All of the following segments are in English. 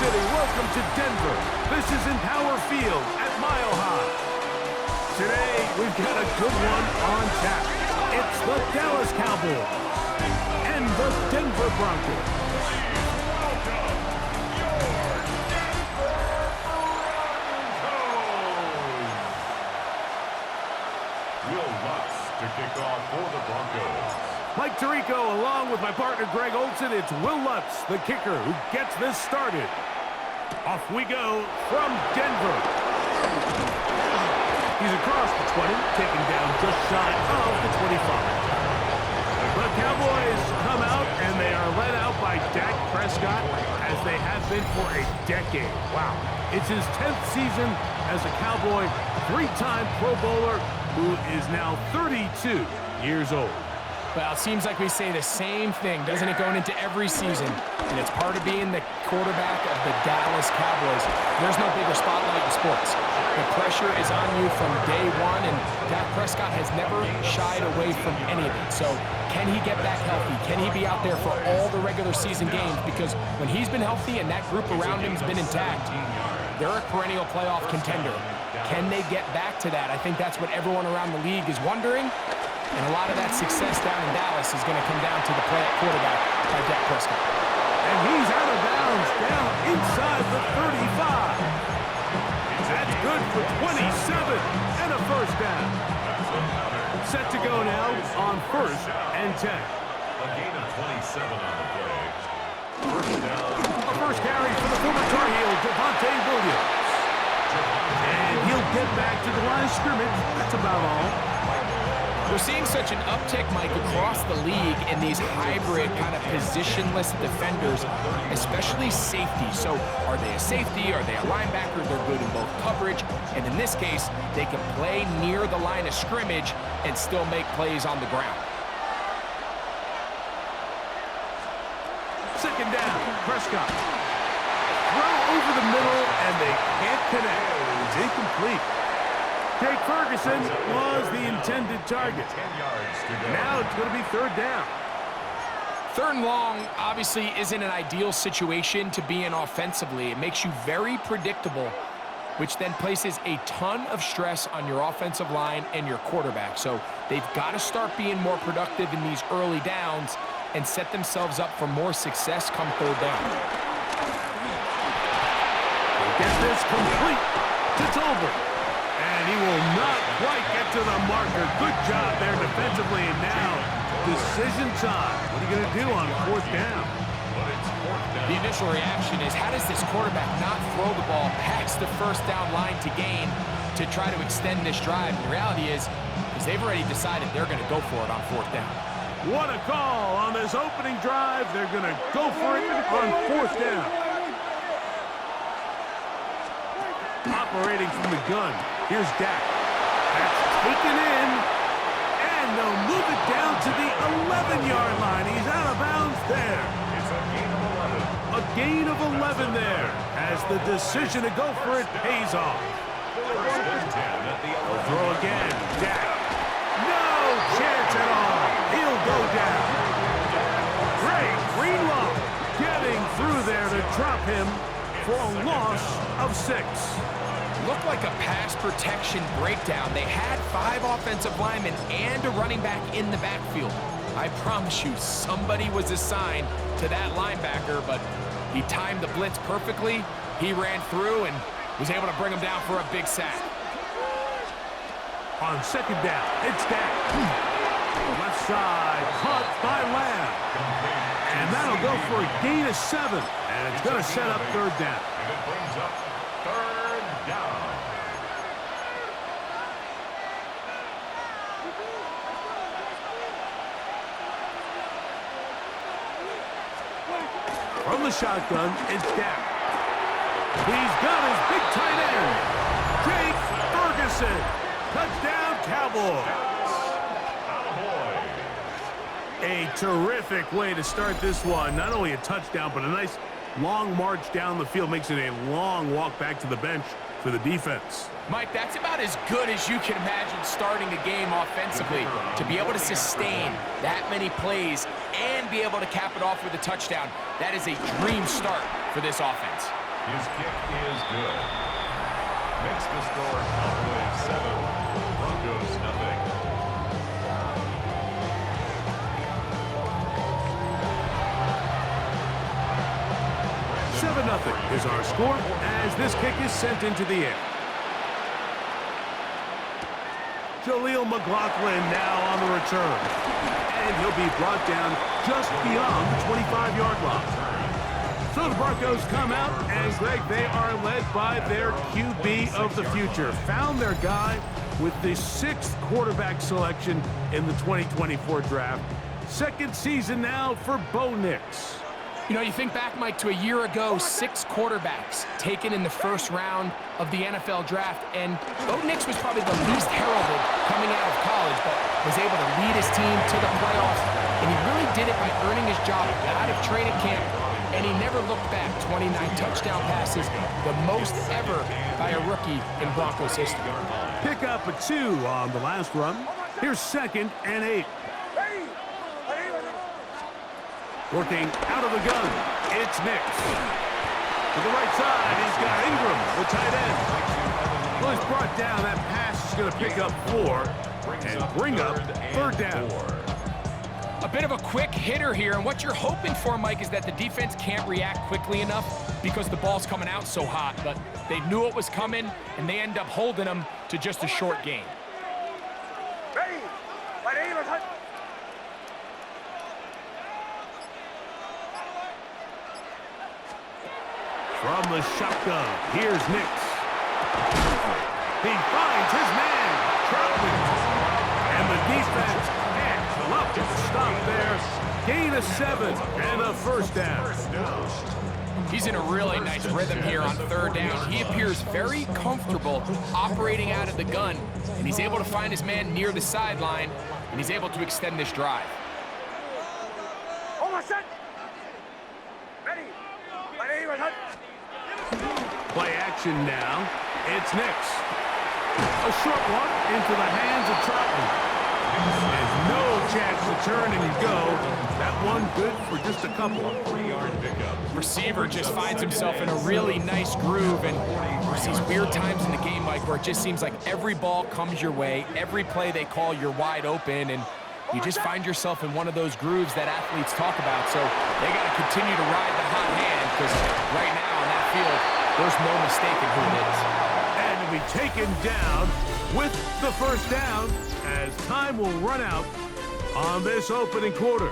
City, welcome to Denver. This is Empower Field at Mile High. Today, we've got a good one on tap. It's the Dallas Cowboys and the Denver Broncos. Will Lutz to kick off for the Broncos. Mike Tirico, along with my partner Greg Olson, it's Will Lutz, the kicker, who gets this started. Off we go from Denver. He's across the 20, taken down just shy of the 25. The Cowboys come out, and they are led out by Dak Prescott, as they have been for a decade. Wow. It's his 10th season as a Cowboy, three-time Pro Bowler, who is now 32 years old. Well, it seems like we say the same thing, doesn't it, going into every season? And it's part of being the quarterback of the Dallas Cowboys. There's no bigger spotlight in sports. The pressure is on you from day one, and Dak Prescott has never shied away from any of it. So can he get back healthy? Can he be out there for all the regular season games? Because when he's been healthy and that group around him has been intact, they're a perennial playoff contender. Can they get back to that? I think that's what everyone around the league is wondering. And a lot of that success down in Dallas is going to come down to the play at quarterback by Dak Prescott. And he's out of bounds, down inside the 35. That's good for 27 and a first down. Set to go now on 1st and 10. A gain of 27 on the play. First down. A first carry for the former Tar Heel, Javonte Williams. And he'll get back to the line of scrimmage. That's about all. We're seeing such an uptick, Mike, across the league in these hybrid kind of positionless defenders, especially safety. So are they a safety? Are they a linebacker? They're good in both coverage. And in this case, they can play near the line of scrimmage and still make plays on the ground. Second down, Prescott. Throw over the middle, and they can't connect. It's incomplete. Jake Ferguson was the intended target. Now it's going to be 3rd down. 3rd and long obviously isn't an ideal situation to be in offensively. It makes you very predictable, which then places a ton of stress on your offensive line and your quarterback. So they've got to start being more productive in these early downs and set themselves up for more success come 3rd down. They get this complete to Tolbert. And he will not quite get to the marker. Good job there defensively. And now, decision time. What are you going to do on 4th down? The initial reaction is, how does this quarterback not throw the ball past the 1st down line to gain to try to extend this drive? And the reality is they've already decided they're going to go for it on 4th down. What a call on this opening drive. They're going to go for it on 4th down. Operating from the gun. Here's Dak. That's taken in. And they'll move it down to the 11-yard line. He's out of bounds there. It's a gain of 11. A gain of 11 there as the decision to go for it pays off. First and 10 at the 11. Throw again. Dak. No chance at all. He'll go down. Great Greenlaw getting through there to drop him for a loss of 6. Looked like a pass protection breakdown. They had 5 offensive linemen and a running back in the backfield. I promise you, somebody was assigned to that linebacker, but he timed the blitz perfectly. He ran through and was able to bring him down for a big sack. On 2nd down, it's Dak. Left side, caught by Lamb. And that'll go for a gain of 7. And it's going to set up 3rd down. And it brings up 3rd down. From the shotgun, it's Dak. He's got his big tight end, Jake Ferguson. Touchdown, Cowboys. A terrific way to start this one. Not only a touchdown, but a nice long march down the field. Makes it a long walk back to the bench for the defense. Mike, that's about as good as you can imagine starting a game offensively. To be able to sustain that many plays and be able to cap it off with a touchdown, that is a dream start for this offense. His kick is good. Makes the score Cowboys 7, Broncos nothing. Seven 0 is our score as this kick is sent into the air. Jaleel McLaughlin now on the return. And he'll be brought down just beyond the 25-yard line. So the Broncos come out, and Greg, they are led by their QB of the future. Found their guy with the 6th quarterback selection in the 2024 draft. Second season now for Bo Nix. You know, you think back, Mike, to a year ago, 6 quarterbacks taken in the first round of the NFL draft, and Bo Nix was probably the least heralded coming out of college, but was able to lead his team to the playoffs, and he really did it by earning his job out of training camp, and he never looked back. 29 touchdown passes, the most ever by a rookie in Broncos history. Pick up a 2 on the last run. Here's 2nd and 8. Working out of the gun, it's Nix. To the right side, he's got Ingram, the tight end. Well, he's brought down. That pass is going to pick up 4 and bring up 3rd down. A bit of a quick hitter here, and what you're hoping for, Mike, is that the defense can't react quickly enough because the ball's coming out so hot, but they knew it was coming, and they end up holding them to just a short gain. From the shotgun, here's Nix. He finds his man, Troutman. And the defense can't come up to stop there. Gain of 7 and a 1st down. He's in a really nice rhythm here on 3rd down. He appears very comfortable operating out of the gun, and he's able to find his man near the sideline, and he's able to extend this drive. Play action now. It's Nix. A short one into the hands of Troutman. There's no chance to turn and go. That one good for just a couple. 3-yard pickup. Receiver just finds himself in a really nice groove, and there's these weird times in the game, Mike, where it just seems like every ball comes your way, every play they call, you're wide open, and you just find yourself in one of those grooves that athletes talk about. So they got to continue to ride the hot hand, because right now on that field, there's no mistaking who it is. And to be taken down with the 1st down as time will run out on this opening quarter.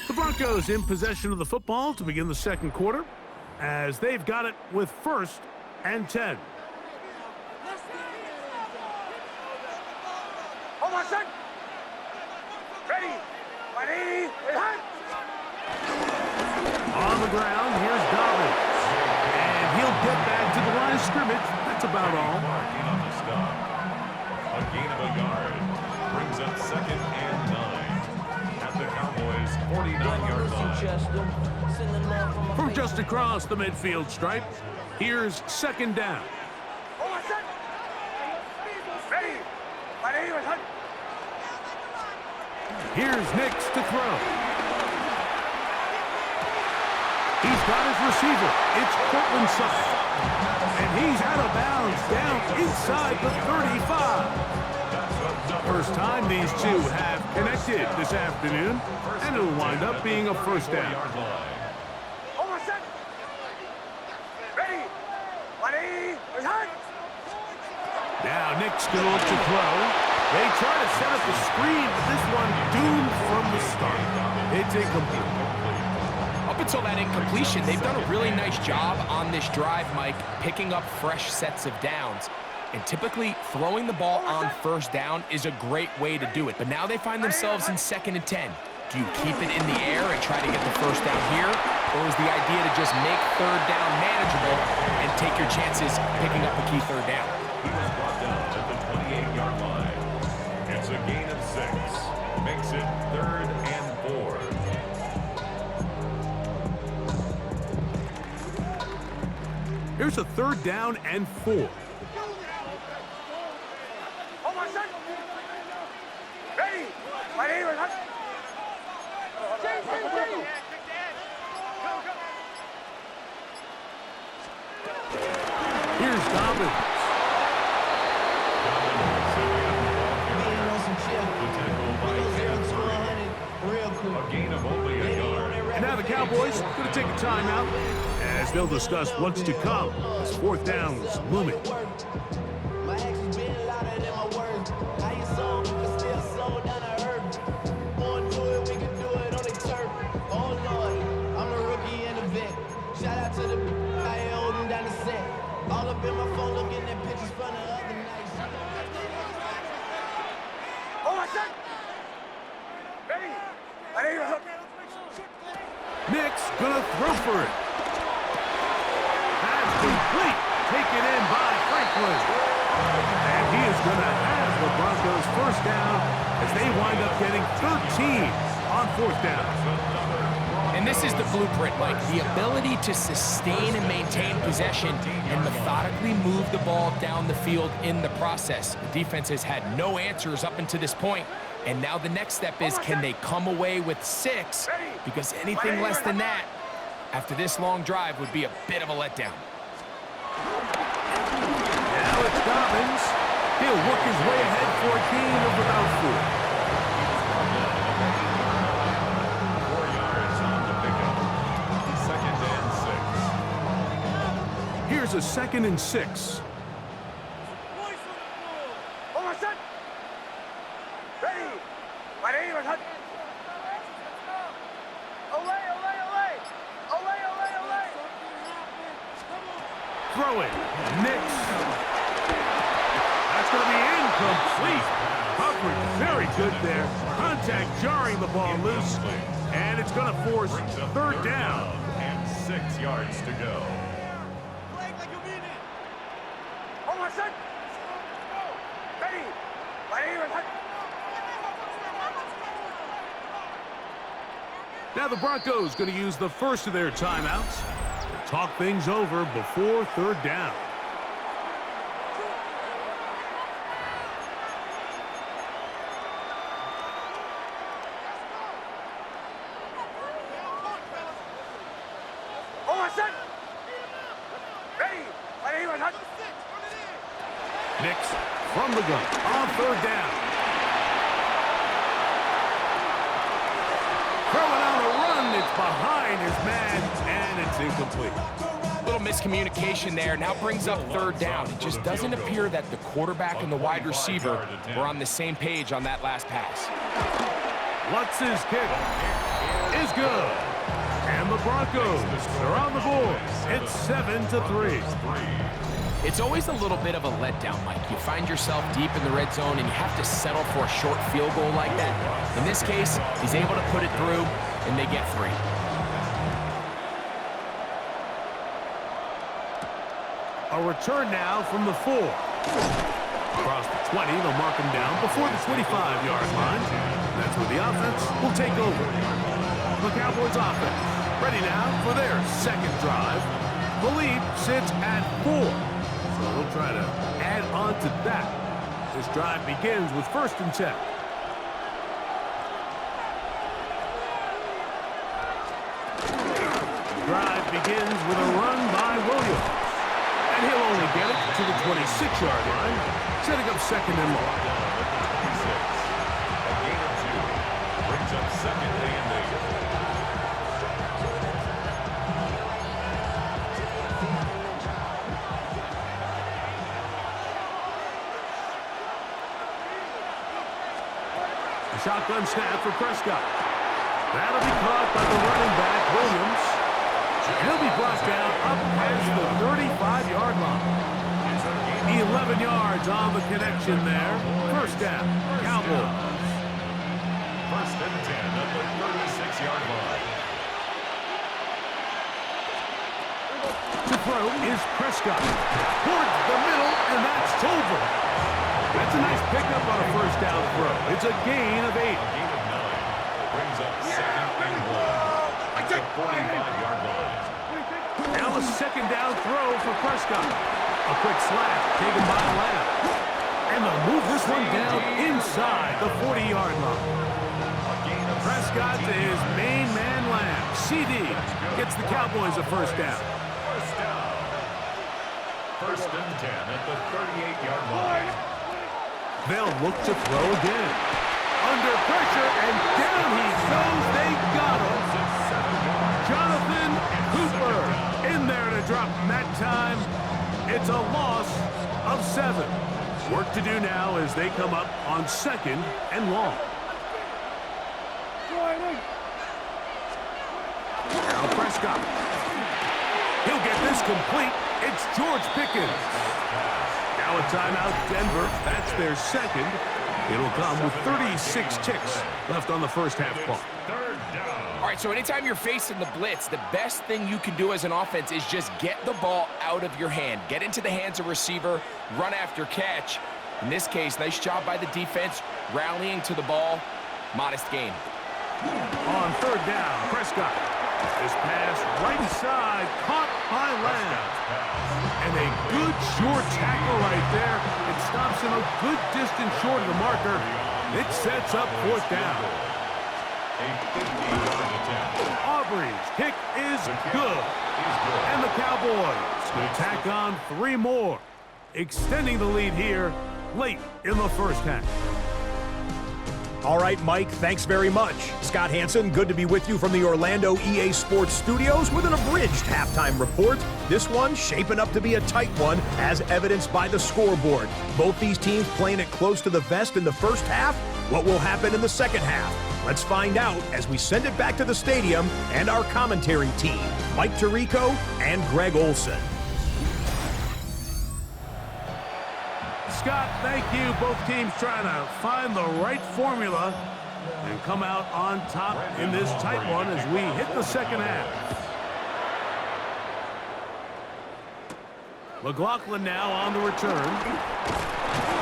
The Broncos in possession of the football to begin the 2nd quarter as they've got it with 1st and 10. On the ground, here's Dobbins. And he'll get back to the line of scrimmage. That's about all. Marking on the stop. A gain of a yard. Brings up 2nd and 9. At the Cowboys' 49-yard line. From just across the midfield stripe, here's 2nd down. Here's Nix to throw. He's got his receiver. It's Cortland Sutton. And he's out of bounds down inside the 35. First time these two have connected this afternoon, and it'll wind up being a 1st down. Now Nix going to look to throw. They try to set up the screen, but this one doomed from the start. It's incomplete. Up until that incompletion, they've done a really nice job on this drive, Mike, picking up fresh sets of downs. And typically, throwing the ball on 1st down is a great way to do it. But now they find themselves in 2nd and 10. Do you keep it in the air and try to get the 1st down here? Or is the idea to just make 3rd down manageable and take your chances picking up a key 3rd down? He was brought down at the 28-yard line. It's a gain of 6. Makes it 3rd and 4. Here's a 3rd down and 4. Dobbins. A gain of only a yard. And now the Cowboys going to take a timeout as they'll discuss what's to come as fourth down's looming. My actions being louder than my words. I ain't sold, but still sold down to earth. Born to it, we can do it on the turf. Oh Lord, I'm the rookie and the vet. Shout out to the I ain't holding down the set. All up in my phone looking at pictures from the other night. Oh, I said! Ready? I need a hook. Nick's going to throw for it. That's complete. Taken in by Franklin. And he is going to have the Broncos first down as they wind up getting 13 on fourth down. And this is the blueprint, Mike. The ability to sustain and maintain possession and methodically move the ball down the field in the process. The defense has had no answers up until this point. And now the next step is, can they come away with 6? Because anything less than that, after this long drive, would be a bit of a letdown. Now it's Dobbins. He'll work his way ahead for a gain of about 4 yards on the pickup. Second and 6. Here's a 2nd and 6. Oh, I said! Ready? My name is Hut. Olay, olay, olay! Olay, olay, olay! Throw it. Nix. That's going to be incomplete. Coverage very good there. Contact jarring the ball loose. And it's going to force third down. And 6 yards to go. Oh, I said! Ready? My name is Hut. Now the Broncos going to use the first of their timeouts to talk things over before third down. Oh, I said! Ready? My name is Hut. Nix from the gun on third down. Throwing on a run, it's behind his man, and it's incomplete. Little miscommunication there. Now brings up third down. It just doesn't appear that the quarterback and the wide receiver were on the same page on that last pass. Lutz's kick is good. And the Broncos are on the board. It's 7-3. It's always a little bit of a letdown, Mike. You find yourself deep in the red zone and you have to settle for a short field goal like that. In this case, he's able to put it through, and they get 3. A return now from the 4. Across the 20, they'll mark him down before the 25-yard line. That's where the offense will take over. The Cowboys offense ready now for their second drive. The lead sits at 4. So they'll try to add on to that. This drive begins with 1st and 10. The drive begins with a run by Williams. And he'll only get it to the 26-yard line, setting up 2nd and long. A gain of 2 brings up 2nd and 8. Shotgun snap for Prescott. That'll be caught by the running back, Williams. He'll be brought down up past the 35-yard line. 11 yards on the connection there. First down, Cowboys. 1st and 10 at the 36-yard line. To throw is Prescott. Towards the middle, and that's Tolbert. That's a nice pickup on a first down throw. It's a gain of 8. A gain of 9 brings up 2nd and 1 at the 45-yard line. Now a second down throw for Prescott. A quick slap taken by Lamb. And they'll move this one down inside the 40-yard line. Prescott to his main man Lamb. CD gets the Cowboys a first down. First and 10 at the 38-yard line. They'll look to throw again. Under pressure, and down he goes. They got him. Jonathan Cooper in there to drop him that time. It's a loss of 7. Work to do now as they come up on 2nd and long. Now Prescott. He'll get this complete. It's George Pickens. Now a timeout, Denver. That's their 2nd. It'll come with 36 ticks left on the first half clock. All right, so anytime you're facing the blitz, the best thing you can do as an offense is just get the ball out of your hand. Get into the hands of receiver, run after catch. In this case, nice job by the defense, rallying to the ball. Modest gain. On 3rd down, Prescott. This pass right side, caught by Lamb. And a good short tackle right there. It stops him a good distance short of the marker. It sets up 4th down. A 50-yard attempt. Aubrey's kick is good. And the Cowboys will tack on 3 more, extending the lead here late in the first half. All right, Mike, thanks very much. Scott Hansen, good to be with you from the Orlando EA Sports Studios with an abridged halftime report. This one shaping up to be a tight one, as evidenced by the scoreboard. Both these teams playing it close to the vest in the first half. What will happen in the second half? Let's find out as we send it back to the stadium and our commentary team, Mike Tirico and Greg Olson. Scott, thank you. Both teams trying to find the right formula and come out on top in this tight one as we hit the second half. McLaughlin now on the return.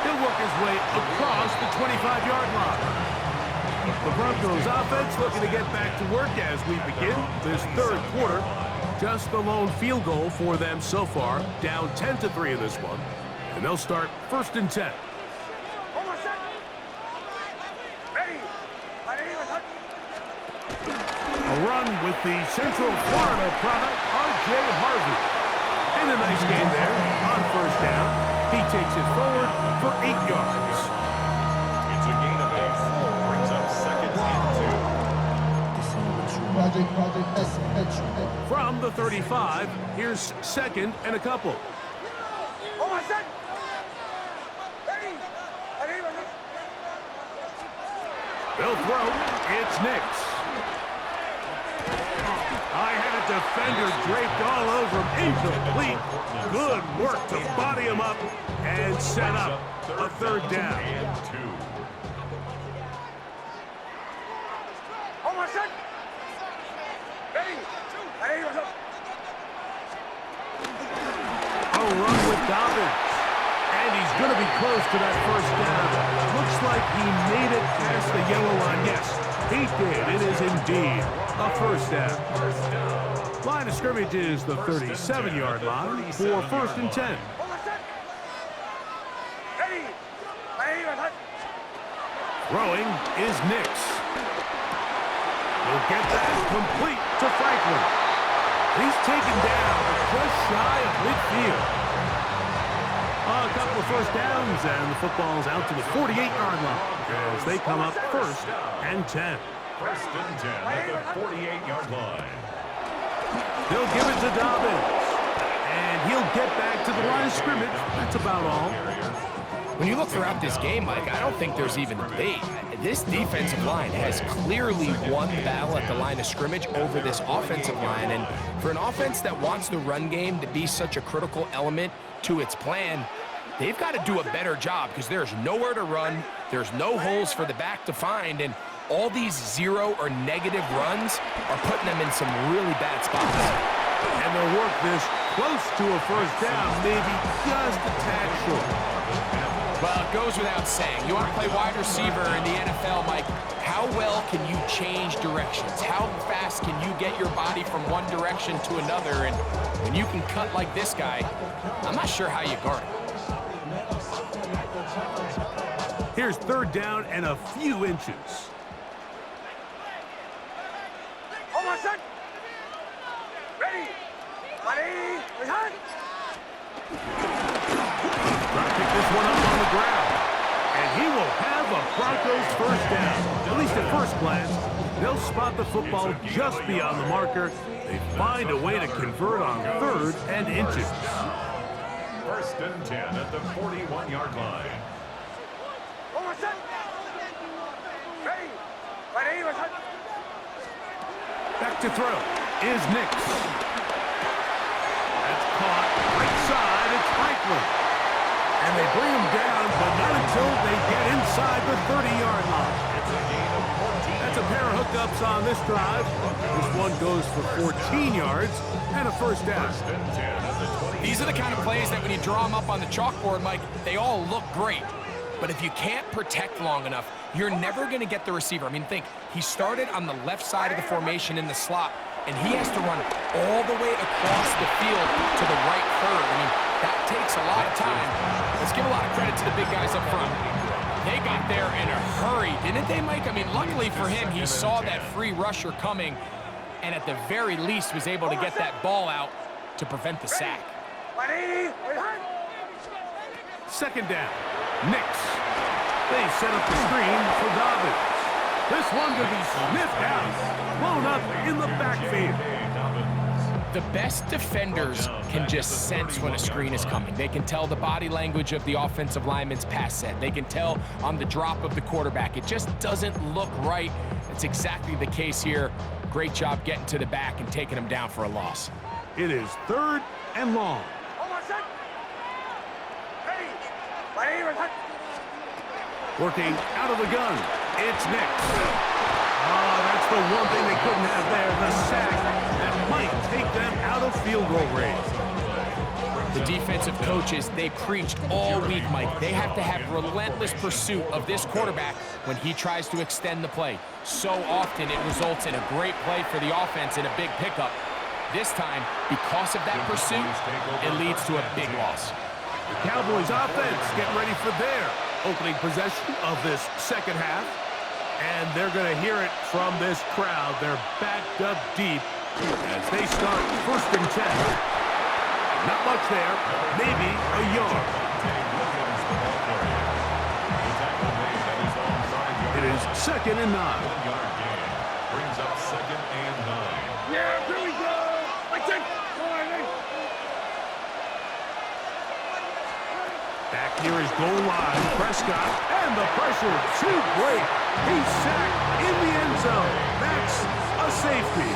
He'll work his way across the 25-yard line. The Broncos offense looking to get back to work as we begin this 3rd quarter. Just the lone field goal for them so far, down 10-3 in this one. And they'll start 1st and 10. A run with the Central Florida product, R.J. Harvey. And a nice gain there on 1st down. He takes it forward for 8 yards. It's a gain of 8. Brings up 2nd and 2. From the 35, here's 2nd and a couple. They'll throw. It's Nix. I had a defender draped all over him. Incomplete. Good work to body him up and set up a 3rd down. A run with Dobbins. And he's going to be close to that 1st down. Looks like he made it past the yellow line. Yes, he did. It is indeed a 1st down. Line of scrimmage is the 37-yard line for 1st and 10. Throwing is Nix. He'll get that complete to Franklin. He's taken down just shy of midfield. A couple of 1st downs, and the football's out to the 48-yard line as they come up 1st and 10. 1st and 10 at the 48-yard line. They'll give it to Dobbins, and he'll get back to the line of scrimmage. That's about all. When you look throughout this game, Mike, I don't think there's even debate. This defensive line has clearly won the battle at the line of scrimmage over this offensive line. And for an offense that wants the run game to be such a critical element to its plan, they've got to do a better job because there's nowhere to run, there's no holes for the back to find, and all these 0 or negative runs are putting them in some really bad spots. And they'll work this close to a 1st down, maybe just a tad short. Well, it goes without saying. You want to play wide receiver in the NFL, Mike, how well can you change directions? How fast can you get your body from one direction to another? And when you can cut like this guy, I'm not sure how you guard it. Here's 3rd down and a few inches. Try to pick this one up on the ground. And he will have a Broncos first down. At least at first glance, they'll spot the football just beyond the marker. They find a way to convert on 3rd and inches. First and 10 at the 41-yard line. Back to throw is Nix. That's caught right side. It's Franklin. And they bring him down, but not until they get inside the 30-yard line. It's a gain of 14. That's a pair of hookups on this drive. This one goes for 14 yards and a first down. First and 10 at the 20. These are the kind of plays that when you draw them up on the chalkboard, Mike, they all look great. But if you can't protect long enough, you're never going to get the receiver. I mean, think, he started on the left side of the formation in the slot, and he has to run all the way across the field to the right third. I mean, that takes a lot of time. Let's give a lot of credit to the big guys up front. They got there in a hurry, didn't they, Mike? I mean, luckily for him, he saw that free rusher coming, and at the very least was able to get that ball out to prevent the sack. Second down. Nix. They set up the screen for Dobbins. This one could be sniffed out. Blown up in the backfield. The best defenders can just sense when a screen is coming. They can tell the body language of the offensive lineman's pass set. They can tell on the drop of the quarterback. It just doesn't look right. It's exactly the case here. Great job getting to the back and taking him down for a loss. It is 3rd and long. Working out of the gun. It's Nix. Oh, that's the one thing they couldn't have there, the sack that might take them out of field goal range. The defensive coaches, they preached all week, Mike. They have to have relentless pursuit of this quarterback when he tries to extend the play. So often it results in a great play for the offense and a big pickup. This time, because of that pursuit, it leads to a big loss. The Cowboys offense getting ready for their opening possession of this second half. And they're going to hear it from this crowd. They're backed up deep as they start 1st and 10. Not much there, maybe a yard. It is 2nd and 9. 1-yard gain brings up 2nd and 9. Yeah, here we go. Back near his goal line, Prescott, and the pressure too great. He's sacked in the end zone. That's a safety.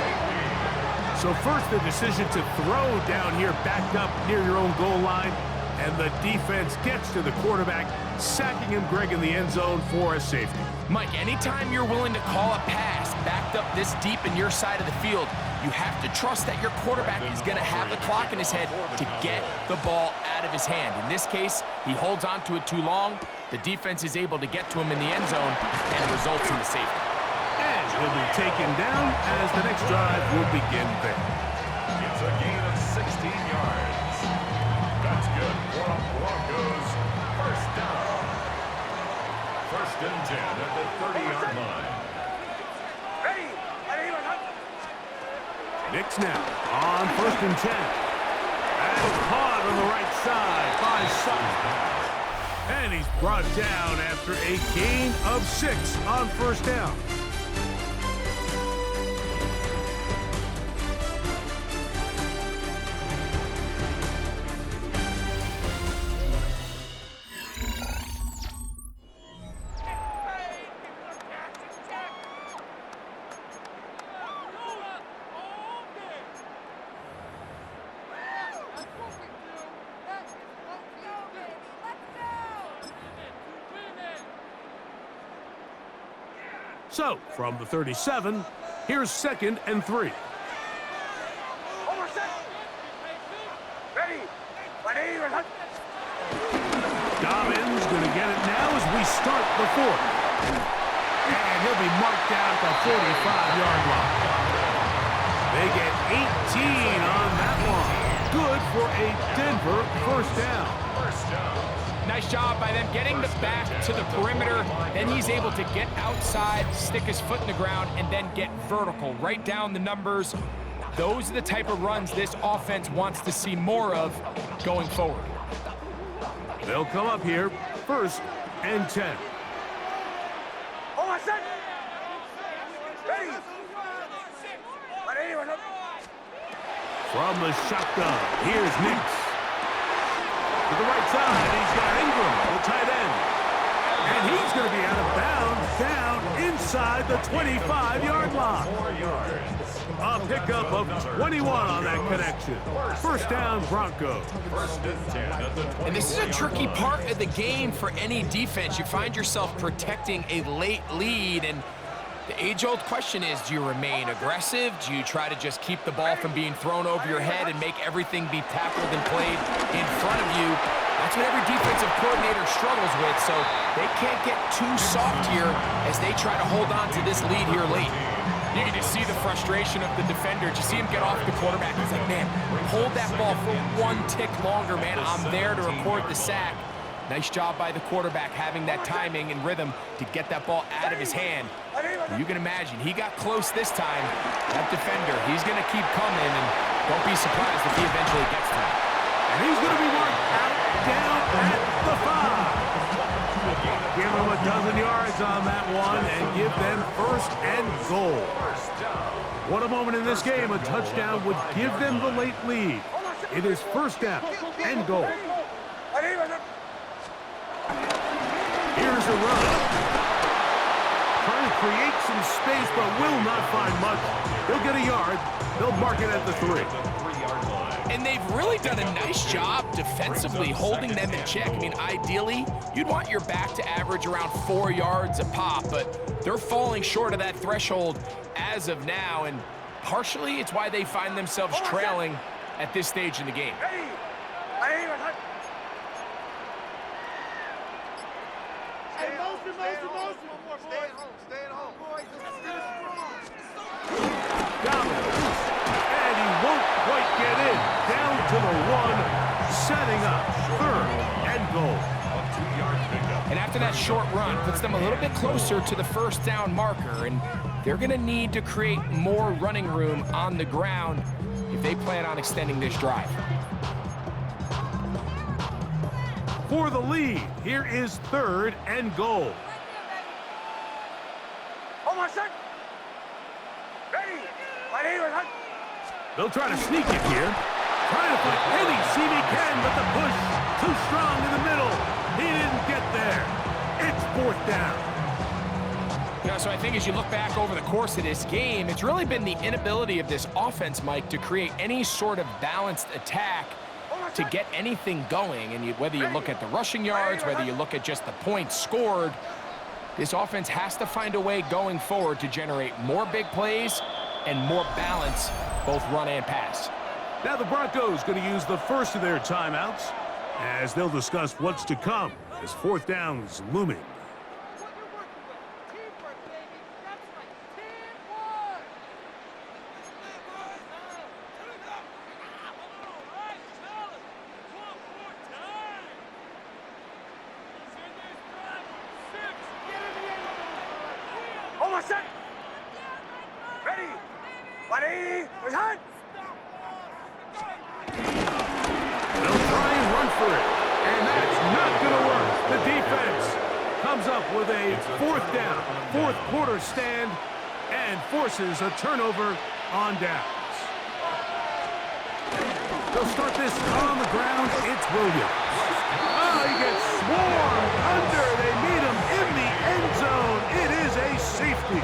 So first the decision to throw down here, backed up near your own goal line, and the defense gets to the quarterback, sacking him, Greg, in the end zone for a safety. Mike, anytime you're willing to call a pass backed up this deep in your side of the field, you have to trust that your quarterback is going to have the clock in his head to get the ball out of his hand. In this case, he holds on to it too long. The defense is able to get to him in the end zone, and it results in the safety. And he'll be taken down as the next drive will begin there. It's a gain of 16 yards. That's good for the Broncos. First down. 1st and 10 at the 30-yard line. Nix now on 1st and 10. And caught on the right side by Sutton. And he's brought down after a gain of 6 on 1st down. So, from the 37, here's 2nd and 3. Dobbins going to get it now as we start the 4th. And he'll be marked down at the 45-yard line. They get 18 on that one. Good for a Denver first down. Nice job by them getting the back to the perimeter. Then he's able to get outside, stick his foot in the ground, and then get vertical right down the numbers. Those are the type of runs this offense wants to see more of going forward. They'll come up here, 1st and 10. Hold on, set. Ready. From the shotgun, here's Nix. To the right side, he's got Ingram, the tight end. And he's going to be out of bounds down inside the 25-yard line. 4 yards. A pickup of 21 on that connection. 1st down, Broncos. 1st and 10 at the 24. And this is a tricky part of the game for any defense. You find yourself protecting a late lead, and the age-old question is, do you remain aggressive? Do you try to just keep the ball from being thrown over your head and make everything be tackled and played in front of you? That's what every defensive coordinator struggles with, so they can't get too soft here as they try to hold on to this lead here late. You can just see the frustration of the defender. Just see him get off the quarterback. He's like, man, hold that ball for 1 tick longer, man. I'm there to record the sack. Nice job by the quarterback having that timing and rhythm to get that ball out of his hand. You can imagine, he got close this time. That defender, he's going to keep coming, and don't be surprised if he eventually gets to him. And he's going to be marked out down at the 5. Give them a dozen yards on that one and give them 1st and goal. What a moment in this game. A touchdown would give them the late lead. It is 1st down and goal. Here's a run. Trying to create some space, but will not find much. He'll get a yard. They'll mark it at the 3. And they've really done a nice job defensively holding them in check. I mean, ideally, you'd want your back to average around 4 yards a pop, but they're falling short of that threshold as of now, and partially it's why they find themselves trailing at this stage in the game. And he won't quite get in. Down to the 1, setting up 3rd and goal. A 2-yard pickup. And after that short run, puts them a little bit closer to the 1st down marker, and they're going to need to create more running room on the ground if they plan on extending this drive. For the lead, here is 3rd and goal. They'll try to sneak it here. Trying to find any seam he can, but the push too strong in the middle. He didn't get there. It's 4th down. Yeah, so I think as you look back over the course of this game, it's really been the inability of this offense, Mike, to create any sort of balanced attack to get anything going. And whether you look at the rushing yards, whether you look at just the points scored, this offense has to find a way going forward to generate more big plays and more balance, both run and pass. Now the Broncos going to use the first of their timeouts as they'll discuss what's to come as 4th down is looming. They'll try and run for it, and that's not going to work. The defense comes up with a 4th down, 4th quarter stand, and forces a turnover on downs. They'll start this on the ground. It's Williams. Oh, he gets swarmed under. They meet him in the end zone. It is a safety.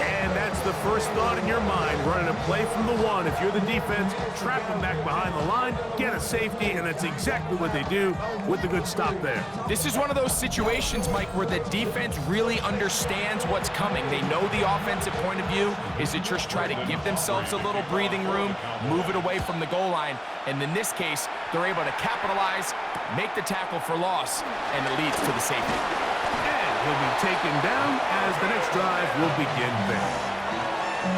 And that's the first thought in your mind, running a play from the 1. If you're the defense, trap them back behind the line, get a safety, and that's exactly what they do with the good stop there. This is one of those situations, Mike, where the defense really understands what's coming. They know the offensive point of view is to just try to give themselves a little breathing room, move it away from the goal line, and in this case, they're able to capitalize, make the tackle for loss, and it leads to the safety. He'll be taken down as the next drive will begin there.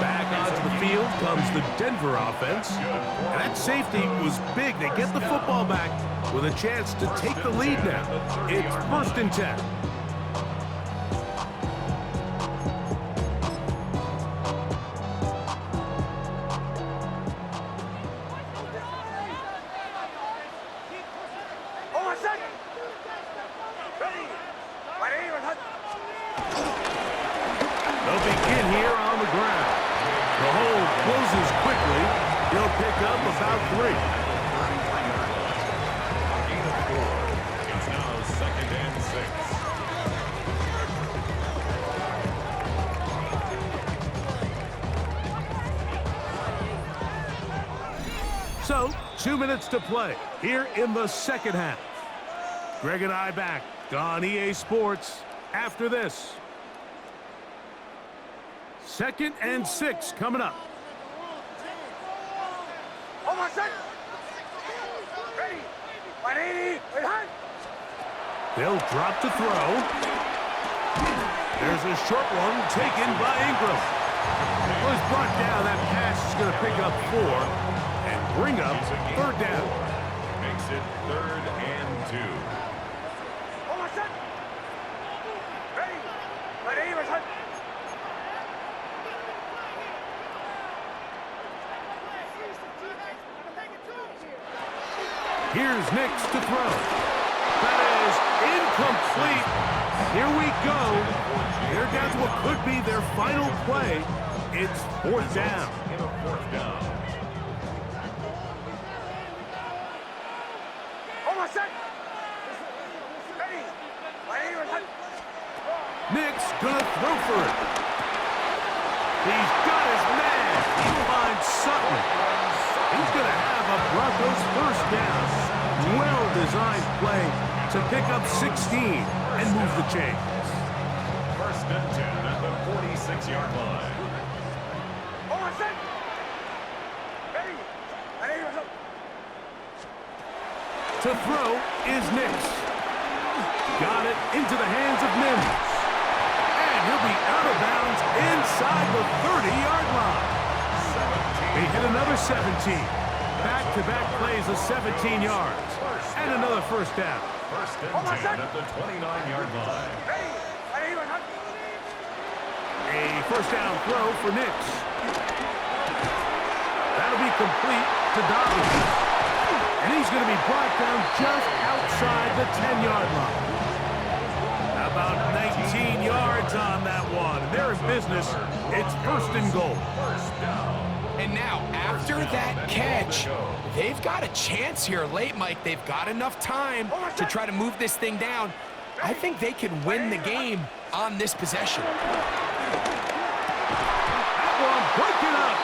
Back onto the field comes the Denver offense. And that safety was big. They get the football back with a chance to take the lead now. It's 1st and 10. up about 3. A gain of 4. It's now 2nd and 6. So, 2 minutes to play here in the second half. Greg and I back on EA Sports after this. 2nd and 6 coming up. Hold on, set. Ready. 180. Wait, hard. They'll drop to throw. There's a short one taken by Ingram. Was brought down. That pass is going to pick up 4 and bring up 3rd down. Makes it 3rd and 2. Hold on, set. Ready. 180. Wait, hard. Here's Nix to throw. That is incomplete. Here we go. They're down to what could be their final play. It's 4th down. In a 4th down. Hold on, set. Ready. 180. Wait, hard. Nix gonna throw for it. He's got his man. He finds Sutton. He's gonna have a Broncos 1st down. Well-designed play to pick up 16 and move the chains. 1st and 10 at the 46-yard line. Hold on, set. Ready. 180. Wait, hard. To throw is Nix. Got it into the hands of Mims. And he'll be out of bounds inside the 30-yard line. He hit another 17. Back-to-back plays of 17 yards. And another 1st down. 1st and 10 at the 29-yard line. Ready. 180. Wait, hard. A 1st down throw for Nix. That'll be complete to Dobbins. And he's going to be brought down just outside the 10-yard line. About 19 yards on that one. They're in business. It's 1st and goal. 1st down. And now, after that catch, they've got a chance here late, Mike. They've got enough time to try to move this thing down. I think they can win the game on this possession. That one breaking up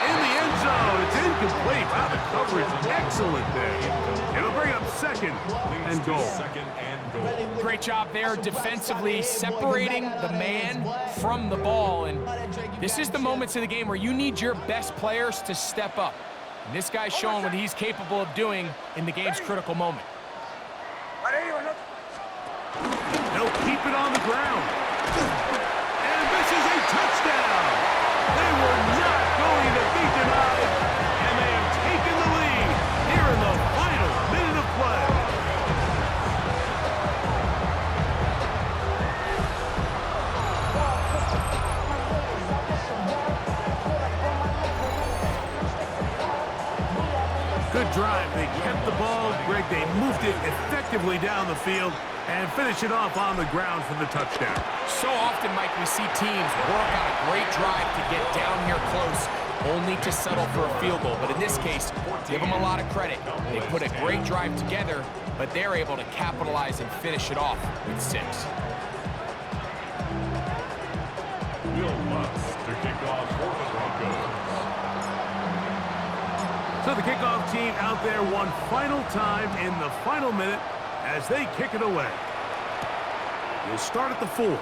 in the end zone. It's incomplete. Wow, the coverage excellent there. It'll bring up 2nd and goal. 2nd and goal. Great job there defensively, separating the man from the ball. And this is the moments of the game where you need your best players to step up. And this guy's showing what he's capable of doing in the game's critical moment. 180. Wait, hard. They'll keep it on the ground. And this is a touchdown. They were not going to be denied. And they have taken the lead here in the final minute of play. Good drive. They kept the ball. Greg, they moved it effectively down the field and finish it off on the ground for the touchdown. So often, Mike, we see teams work on a great drive to get down here close, only to settle for a field goal. But in this case, give them a lot of credit. They put a great drive together, but they're able to capitalize and finish it off with 6. Will Lutz to kick off for the Broncos. So the kickoff team out there one final time in the final minute as they kick it away. They start at the 4.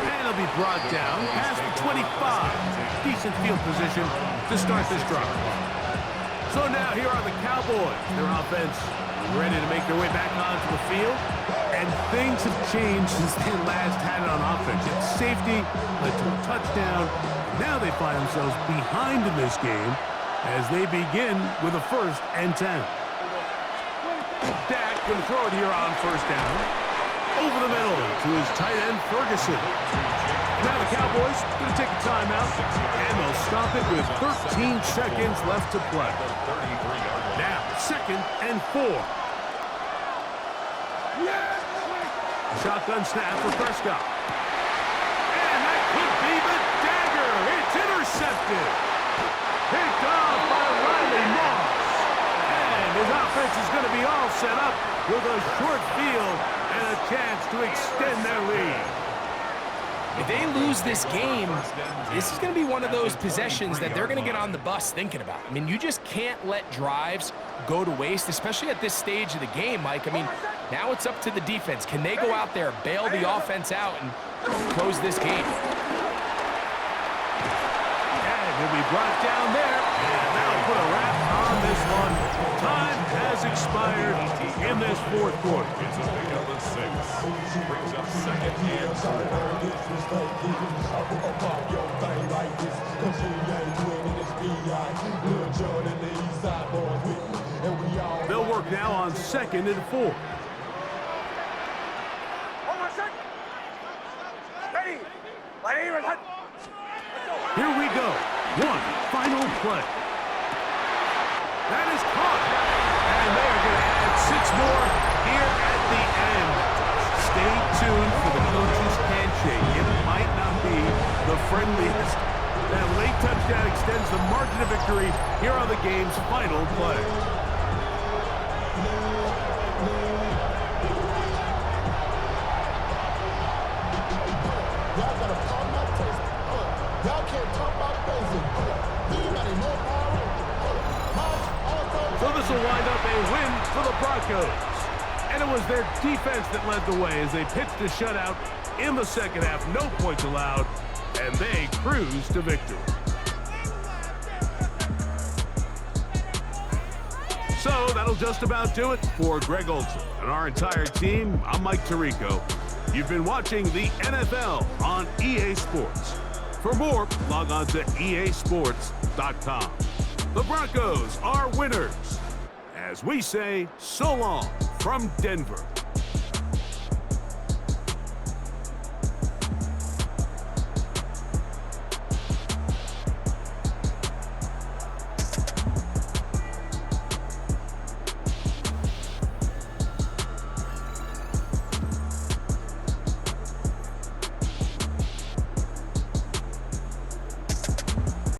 And it'll be brought down past the 25. Decent field position to start this drive. So now here are the Cowboys. Their offense ready to make their way back onto the field. And things have changed since they last had it on offense. It's safety led to a touchdown. Now they find themselves behind in this game as they begin with a 1st and 10. Dak going to throw it here on 1st down. Over the middle to his tight end, Ferguson. Now the Cowboys going to take a timeout, and they'll stop it with 13 seconds left to play. Now, 2nd and 4. Shotgun snap for Prescott. And that could be the dagger. It's intercepted. His His offense is going to be all set up with a short field and a chance to extend their lead. If they lose this game, this is going to be one of those possessions that they're going to get on the bus thinking about. I mean, you just can't let drives go to waste, especially at this stage of the game, Mike. I mean, now it's up to the defense. Can they go out there, bail the offense out, and close this game? And he'll be brought down there, and that'll put a wrap on this one. Time has expired in this fourth quarter. It's a pick up of 6. Brings up second and 4. They'll work now on 2nd and 4. Here we go. One final play. That is caught. And they are going to add 6 more here at the end. Stay tuned for the coach's handshake. It might not be the friendliest. That late touchdown extends the margin of victory here on the game's final play. So this will wind up a win for the Broncos. And it was their defense that led the way as they pitched a shutout in the second half. No points allowed, and they cruised to victory. So that'll just about do it for Greg Olson and our entire team. I'm Mike Tirico. You've been watching the NFL on EA Sports. For more, log on to easports.com. The Broncos are winners. As we say, so long from Denver.